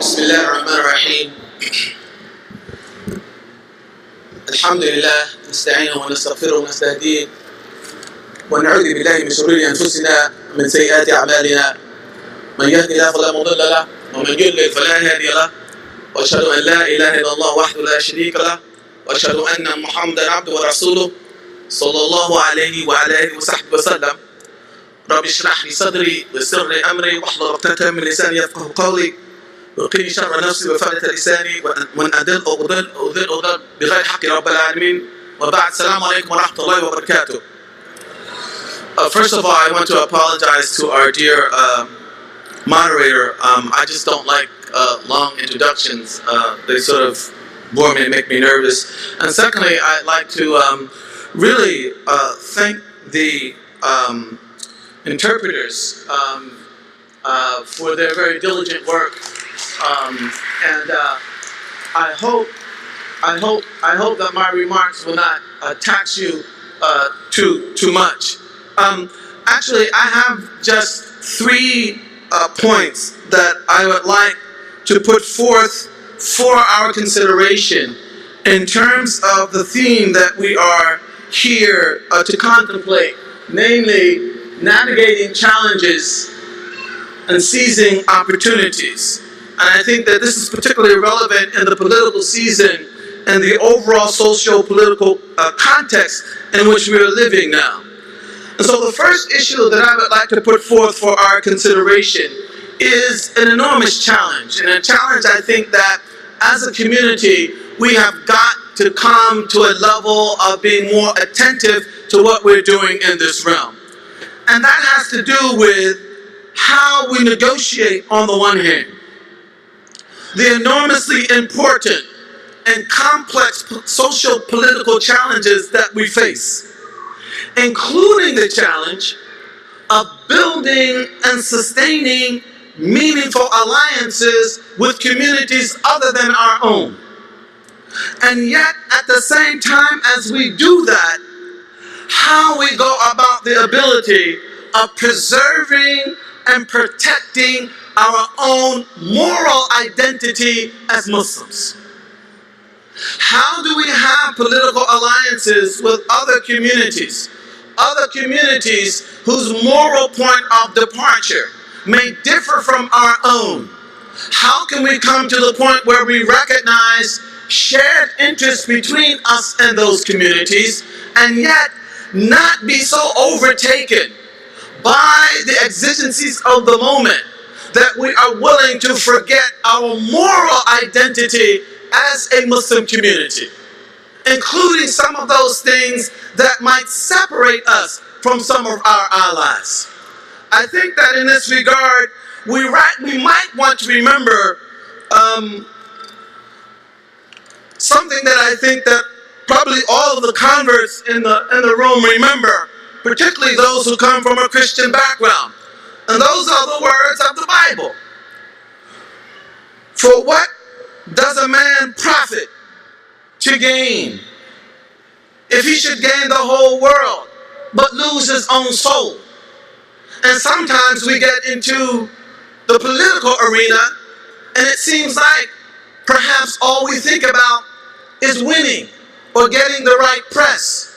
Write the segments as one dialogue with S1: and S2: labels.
S1: بسم الله الرحمن الرحيم. الحمد لله نستعينه ونستغفره ونستهديه ونعوذ بالله من شرور انفسنا ومن سيئات اعمالنا. من يهد الله فلا مضل له ومن يضلل فلا هادي له، واشهد ان لا اله الا الله وحده لا شريك له، واشهد ان محمدا عبده ورسوله صلى الله عليه وعلى اله وصحبه وسلم. رب اشرح لي صدري ويسر لي امري واحلل عقدة من لساني يفقهوا قولي وقني شر نفسي وفلت لساني ومن أضل بغير حق رب العالمين. وبعد السلام عليكم ورحمة الله وبركاته. First of all, I want to apologize to our dear moderator. I just don't like long introductions. They sort of bore me and make me nervous. And secondly, I'd like to really thank the interpreters for their very diligent work. I hope that my remarks will not tax you too much. Actually, I have just 3 points that I would like to put forth for our consideration in terms of the theme that we are here to contemplate, namely navigating challenges and seizing opportunities. And I think that this is particularly relevant in the political season and the overall socio-political context in which we are living now. And so the first issue that I would like to put forth for our consideration is an enormous challenge. And a challenge I think that as a community we have got to come to a level of being more attentive to what we're doing in this realm. And that has to do with how we negotiate on the one hand the enormously important and complex social-political challenges that we face, including the challenge of building and sustaining meaningful alliances with communities other than our own. And yet, at the same time as we do that, how we go about the ability of preserving and protecting our own moral identity as Muslims. How do we have political alliances with other communities whose moral point of departure may differ from our own? How can we come to the point where we recognize shared interests between us and those communities and yet not be so overtaken by the exigencies of the moment that we are willing to forget our moral identity as a Muslim community, including some of those things that might separate us from some of our allies. I think that in this regard, we might want to remember something that I think that probably all of the converts in the room remember, particularly those who come from a Christian background. And those are the words of the Bible. For what does a man profit to gain if he should gain the whole world but lose his own soul? And sometimes we get into the political arena and it seems like perhaps all we think about is winning or getting the right press.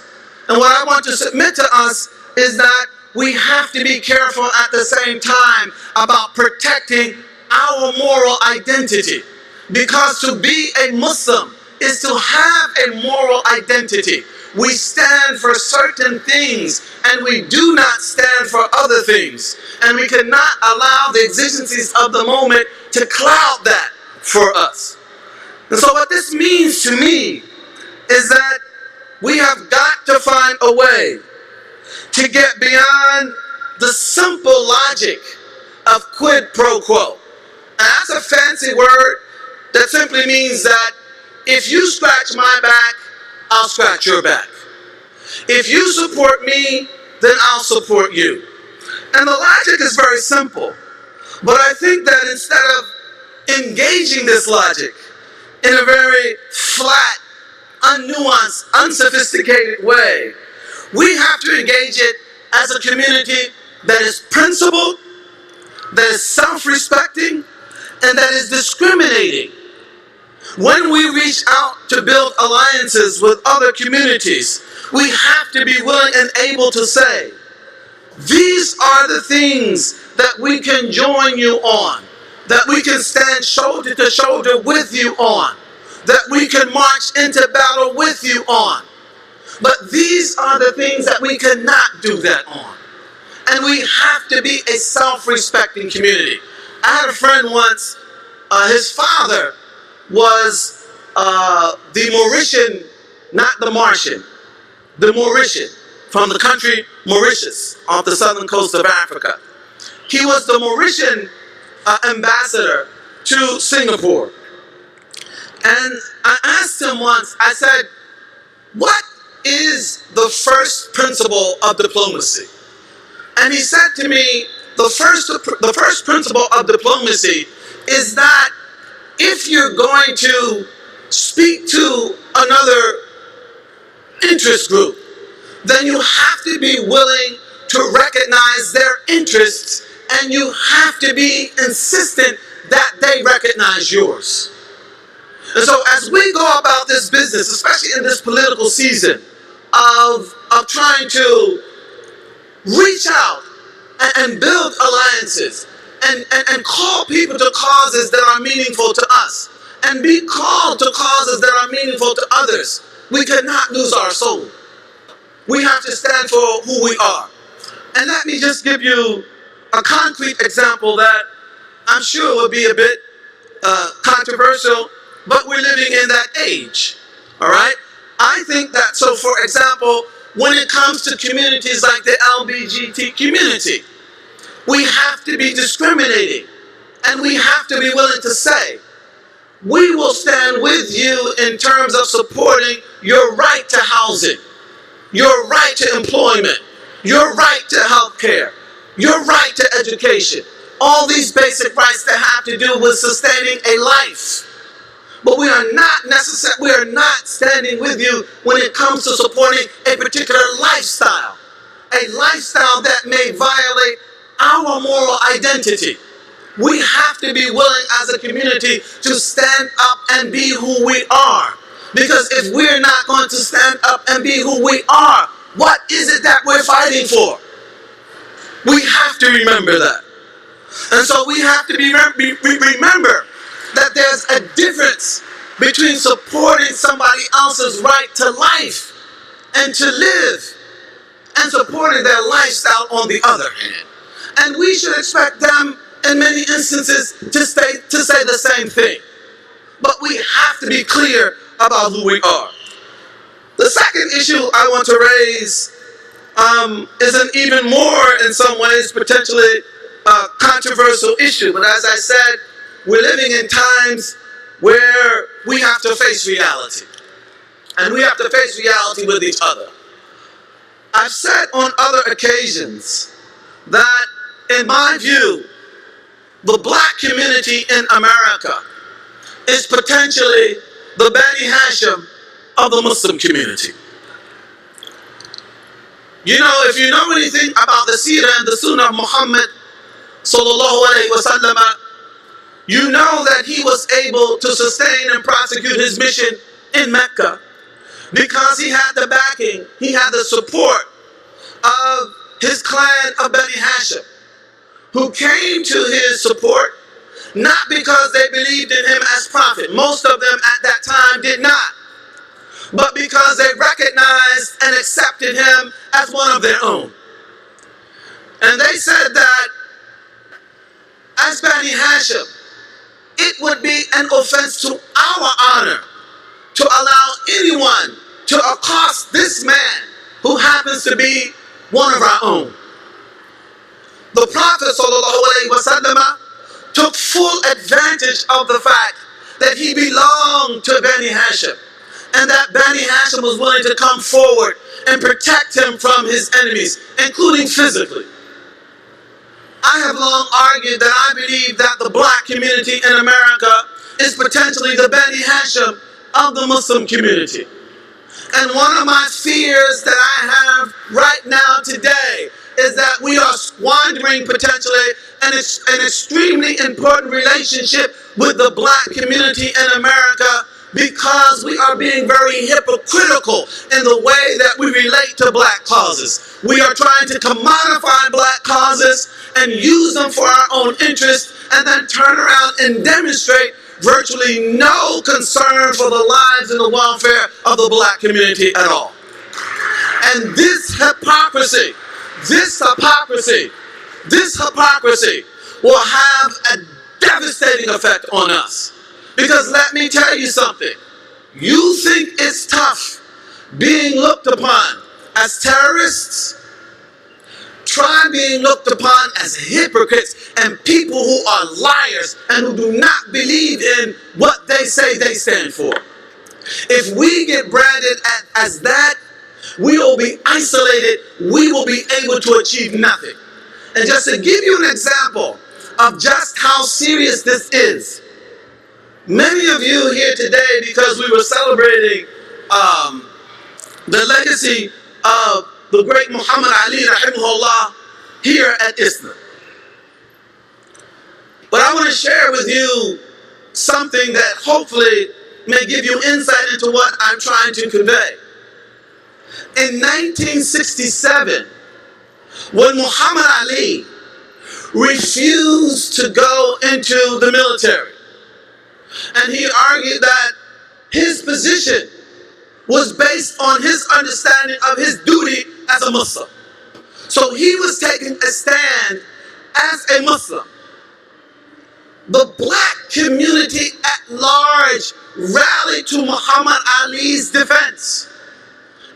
S1: And what I want to submit to us is that we have to be careful at the same time about protecting our moral identity. Because to be a Muslim is to have a moral identity. We stand for certain things and we do not stand for other things. And we cannot allow the exigencies of the moment to cloud that for us. And so what this means to me is that we have got to find a way to get beyond the simple logic of quid pro quo. And that's a fancy word that simply means that if you scratch my back, I'll scratch your back. If you support me, then I'll support you. And the logic is very simple. But I think that instead of engaging this logic in a very flat, unnuanced, unsophisticated way, we have to engage it as a community that is principled, that is self-respecting, and that is discriminating. When we reach out to build alliances with other communities, we have to be willing and able to say, these are the things that we can join you on, that we can stand shoulder to shoulder with you on, that we can march into battle with you on. But these are the things that we cannot do that on. And we have to be a self-respecting community. I had a friend once, his father was the Mauritian, not the Martian, the Mauritian, from the country Mauritius, off the southern coast of Africa. He was the Mauritian ambassador to Singapore. And I asked him once, I said, what is the first principle of diplomacy? And he said to me, the first principle of diplomacy is that if you're going to speak to another interest group, then you have to be willing to recognize their interests, and you have to be insistent that they recognize yours. And so as we go about this business, especially in this political season of trying to reach out and build alliances and call people to causes that are meaningful to us and be called to causes that are meaningful to others, we cannot lose our soul. We have to stand for who we are. And let me just give you a concrete example that I'm sure will be a bit controversial, but we're living in that age, all right? I think that, so for example, when it comes to communities like the LGBT community, we have to be discriminating, and we have to be willing to say, we will stand with you in terms of supporting your right to housing, your right to employment, your right to health care, your right to education, all these basic rights that have to do with sustaining a life. But we are not standing with you when it comes to supporting a particular lifestyle, a lifestyle that may violate our moral identity. We have to be willing as a community to stand up and be who we are. Because if we're not going to stand up and be who we are, what is it that we're fighting for? We have to remember that. And so we have to remember that there's a difference between supporting somebody else's right to life and to live and supporting their lifestyle on the other hand. And we should expect them in many instances to say the same thing. But we have to be clear about who we are. The second issue I want to raise is an even more, in some ways, potentially controversial issue. But as I said, we're living in times where we have to face reality. And we have to face reality with each other. I've said on other occasions that, in my view, the black community in America is potentially the Bani Hashim of the Muslim community. You know, if you know anything about the Seerah and the Sunnah of Muhammad sallallahu alayhi wa sallam, you know that he was able to sustain and prosecute his mission in Mecca because he had the backing, he had the support of his clan of Bani Hashim, who came to his support not because they believed in him as prophet. Most of them at that time did not. But because they recognized and accepted him as one of their own. And they said that as Bani Hashim, it would be an offense to our honor to allow anyone to accost this man who happens to be one of our own. The Prophet ﷺ took full advantage of the fact that he belonged to Bani Hashim, and that Bani Hashim was willing to come forward and protect him from his enemies, including physically. I have long argued that I believe that the black community in America is potentially the Bani Hashim of the Muslim community. And one of my fears that I have right now today is that we are squandering potentially an extremely important relationship with the black community in America, because we are being very hypocritical in the way that we relate to black causes. We are trying to commodify black causes and use them for our own interests, and then turn around and demonstrate virtually no concern for the lives and the welfare of the black community at all. And this hypocrisy will have a devastating effect on us. Because let me tell you something. You think it's tough being looked upon as terrorists? Try being looked upon as hypocrites and people who are liars and who do not believe in what they say they stand for. If we get branded as that, we will be isolated. We will be able to achieve nothing. And just to give you an example of just how serious this is, many of you here today, because we were celebrating the legacy of the great Muhammad Ali, rahimahullah, here at ISNA. But I want to share with you something that hopefully may give you insight into what I'm trying to convey. In 1967, when Muhammad Ali refused to go into the military, and he argued that his position was based on his understanding of his duty as a Muslim. So he was taking a stand as a Muslim. The black community at large rallied to Muhammad Ali's defense.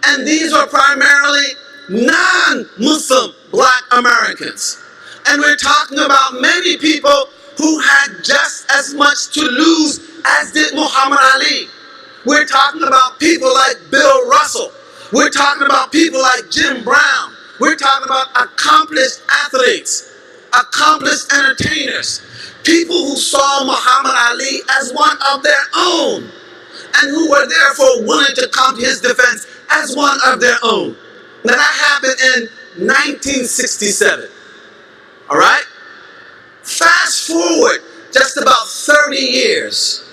S1: And these are primarily non-Muslim black Americans. And we're talking about many people who had just as much to lose as did Muhammad Ali. We're talking about people like Bill Russell. We're talking about people like Jim Brown. We're talking about accomplished athletes, accomplished entertainers, people who saw Muhammad Ali as one of their own, and who were therefore willing to come to his defense as one of their own. Now that happened in 1967. All right? Fast forward just about 30 years.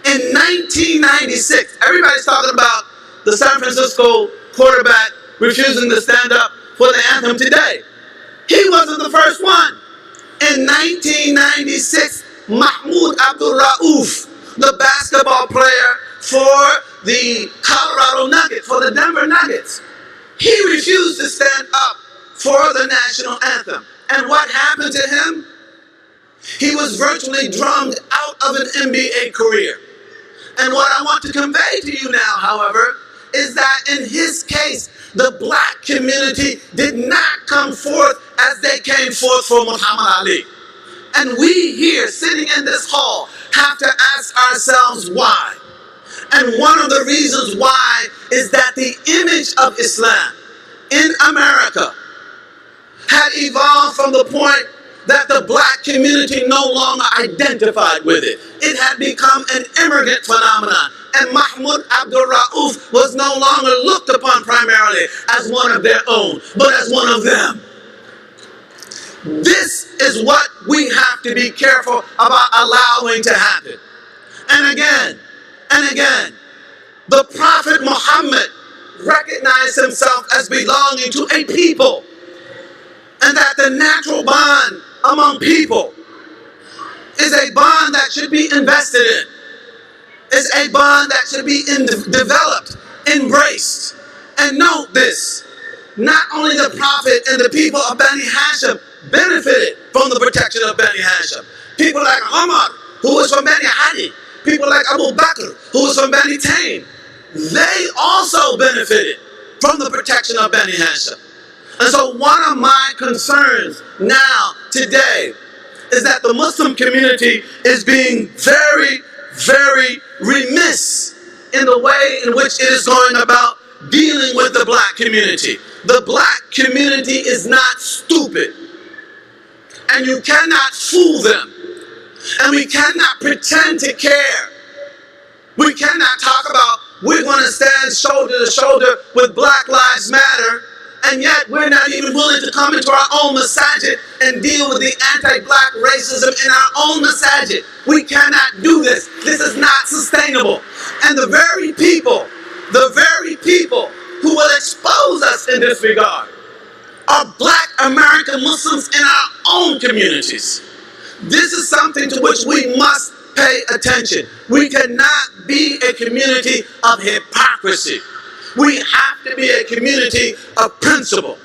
S1: In 1996, everybody's talking about the San Francisco quarterback refusing to stand up for the anthem today. He wasn't the first one. In 1996, Mahmoud Abdul Rauf, the basketball player for the Colorado Nuggets, for the Denver Nuggets, he refused to stand up for the national anthem. And what happened to him? He was virtually drummed out of an NBA career. And what I want to convey to you now, however, is that in his case, the black community did not come forth as they came forth for Muhammad Ali. And we here, sitting in this hall, have to ask ourselves why. And one of the reasons why is that the image of Islam in America had evolved from the point that the black community no longer identified with it. It had become an immigrant phenomenon. And Mahmoud Abdul Rauf was no longer looked upon primarily as one of their own, but as one of them. This is what we have to be careful about allowing to happen. And again, the Prophet Muhammad recognized himself as belonging to a people, and that the natural bond among people is a bond that should be invested in, is a bond that should be developed, embraced. And note this, not only the Prophet and the people of Bani Hashim benefited from the protection of Bani Hashim. People like Umar, who was from Bani Hadi, people like Abu Bakr, who was from Bani Taym, they also benefited from the protection of Bani Hashim. And so one of my concerns now, today, is that the Muslim community is being very, very remiss in the way in which it is going about dealing with the black community. The black community is not stupid. And you cannot fool them. And we cannot pretend to care. We cannot talk about we're going to stand shoulder to shoulder with Black Lives Matter, And yet we're not even willing to come into our own masajid and deal with the anti-black racism in our own masajid. We cannot do this. This is not sustainable. And the very people who will expose us in this regard are black American Muslims in our own communities. This is something to which we must pay attention. We cannot be a community of hypocrisy. We have to be a community of principle.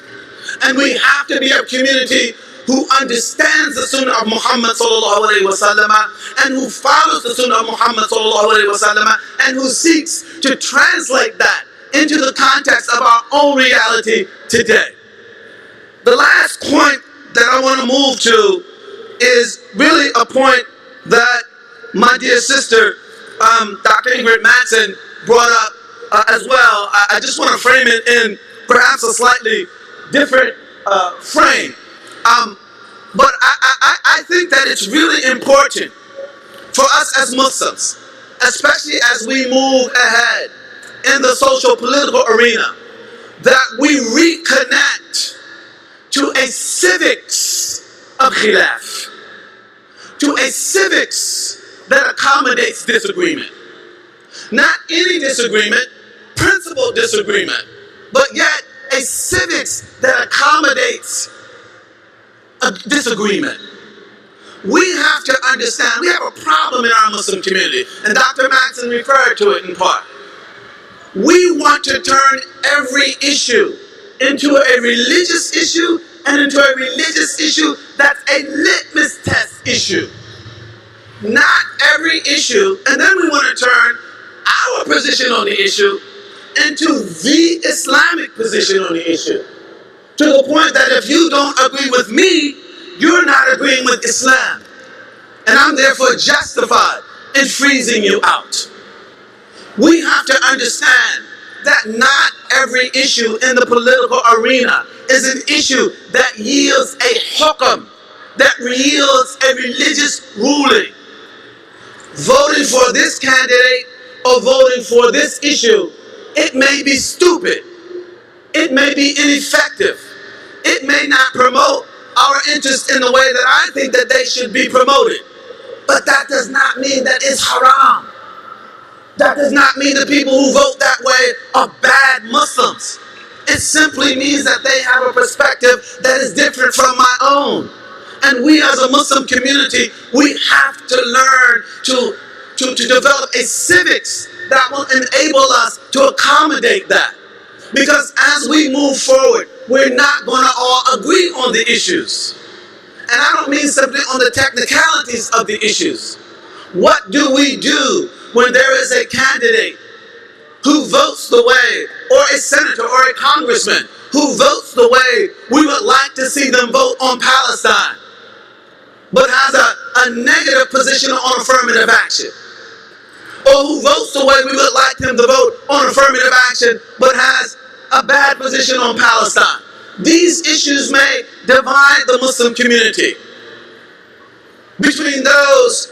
S1: And we have to be a community who understands the Sunnah of Muhammad sallallahu alaihi wasallam and who follows the Sunnah of Muhammad sallallahu alaihi wasallam and who seeks to translate that into the context of our own reality today. The last point that I want to move to is really a point that my dear sister, Dr. Ingrid Mattson, brought up as well. I just want to frame it in perhaps a slightly different frame. But I think that it's really important for us as Muslims, especially as we move ahead in the social political arena, that we reconnect to a civics of khilaf, to a civics that accommodates disagreement. Not any disagreement, principled disagreement, but yet a civics that accommodates a disagreement. We have to understand, we have a problem in our Muslim community, and Dr. Mattson referred to it in part. We want to turn every issue into a religious issue and into a religious issue that's a litmus test issue. Not every issue, and then we want to turn our position on the issue into the Islamic position on the issue. To the point that if you don't agree with me, you're not agreeing with Islam. And I'm therefore justified in freezing you out. We have to understand that not every issue in the political arena is an issue that yields a hukam, that yields a religious ruling. Voting for this candidate or voting for this issue, it may be stupid. It may be ineffective. It may not promote our interests in the way that I think that they should be promoted. But that does not mean that it's haram. That does not mean the people who vote that way are bad Muslims. It simply means that they have a perspective that is different from my own. And we as a Muslim community, we have to learn to develop a civics that will enable us to accommodate that. Because as we move forward, we're not going to all agree on the issues. And I don't mean simply on the technicalities of the issues. What do we do when there is a candidate who votes the way, or a senator or a congressman who votes the way we would like to see them vote on Palestine, but has a negative position on affirmative action? Or who votes the way we would like them to vote on affirmative action, but has a bad position on Palestine? These issues may divide the Muslim community between those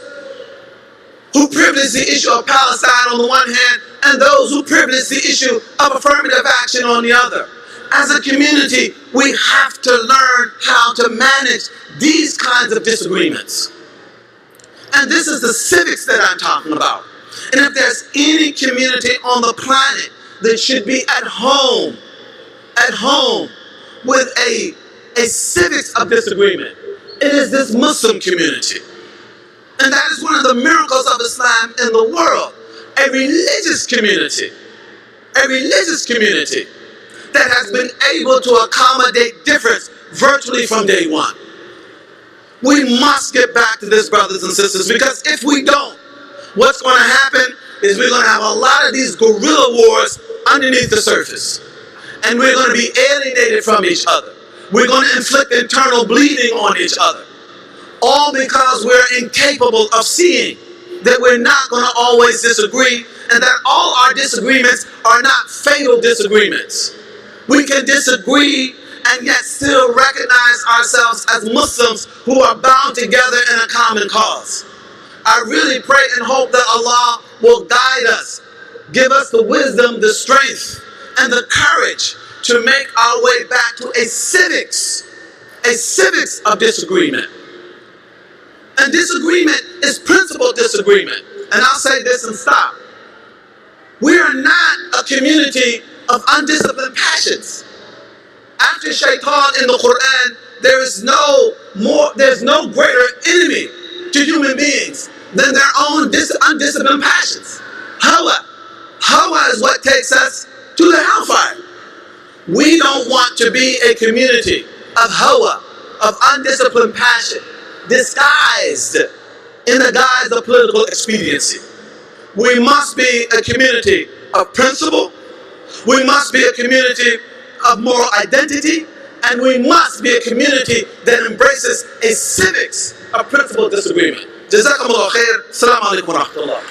S1: who privilege the issue of Palestine on the one hand and those who privilege the issue of affirmative action on the other. As a community, we have to learn how to manage these kinds of disagreements. And this is the civics that I'm talking about. And if there's any community on the planet that should be at home with a civics of disagreement, it is this Muslim community. And that is one of the miracles of Islam in the world. A religious community that has been able to accommodate difference virtually from day one. We must get back to this, brothers and sisters, because if we don't, what's going to happen is we're going to have a lot of these guerrilla wars underneath the surface. And we're going to be alienated from each other. We're going to inflict internal bleeding on each other. All because we're incapable of seeing that we're not going to always disagree, and that all our disagreements are not fatal disagreements. We can disagree and yet still recognize ourselves as Muslims who are bound together in a common cause. I really pray and hope that Allah will guide us, give us the wisdom, the strength, and the courage to make our way back to a civics of disagreement. And disagreement is principal disagreement. And I'll say this and stop. We are not a community of undisciplined passions. After shaitan in the Quran, there's no greater enemy to human beings than their own undisciplined passions. Hawa is what takes us to the hellfire. We don't want to be a community of hawa, of undisciplined passion, disguised in the guise of political expediency. We must be a community of principle. We must be a community of moral identity. And we must be a community that embraces a civics of principle disagreement. Jazakumullah khair. Assalamu alaikum wa rahmatullah.